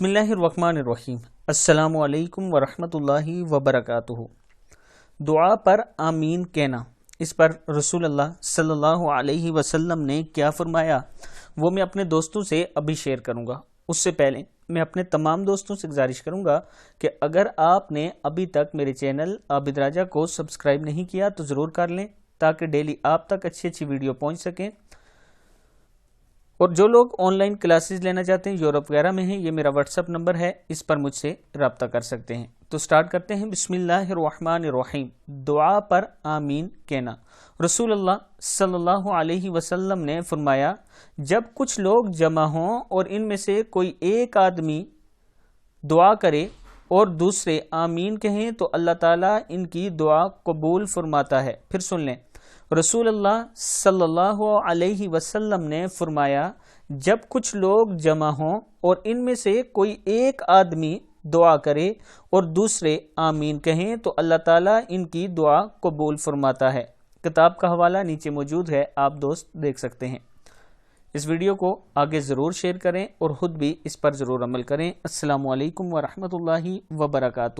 बिस्मिल्लाहिर्रहमानिर्रहीम। अस्सलामु अलैकुम वरहमतुल्लाहि वबरकातुहु। दुआ पर आमीन कहना, इस पर रसूलुल्लाह सल्लल्लाहु अलैहि वसल्लम ने क्या फरमाया, वो मैं अपने दोस्तों से अभी शेयर करूँगा। उससे पहले मैं अपने तमाम दोस्तों से गुजारिश करूँगा कि अगर आपने अभी तक मेरे चैनल आबिद राजा को सब्सक्राइब नहीं किया तो ज़रूर कर लें, ताकि डेली आप तक अच्छी अच्छी वीडियो पहुँच सकें। और जो लोग ऑनलाइन क्लासेस लेना चाहते हैं, यूरोप वगैरह में हैं, ये मेरा व्हाट्सअप नंबर है, इस पर मुझसे रब्ता कर सकते हैं। तो स्टार्ट करते हैं। बिस्मिल्लाहिर्रहमानिर्रहीम। दुआ पर आमीन कहना। रसूलुल्लाह सल्लल्लाहु अलैहि वसल्लम ने फरमाया, जब कुछ लोग जमा हों और इनमें से कोई एक आदमी दुआ करे और दूसरे आमीन कहें तो अल्लाह ताला इनकी दुआ कबूल फरमाता है। फिर सुन लें, रसूलुल्लाह सल्लल्लाहु अलैहि वसल्लम ने फरमाया, जब कुछ लोग जमा हों और इनमें से कोई एक आदमी दुआ करे और दूसरे आमीन कहें तो अल्लाह ताला इनकी दुआ कबूल फरमाता है। किताब का हवाला नीचे मौजूद है, आप दोस्त देख सकते हैं। इस वीडियो को आगे ज़रूर शेयर करें और ख़ुद भी इस पर ज़रूर अमल करें। अस्सलामु अलैकुम वरहमतुल्लाहि वबरकातुहू।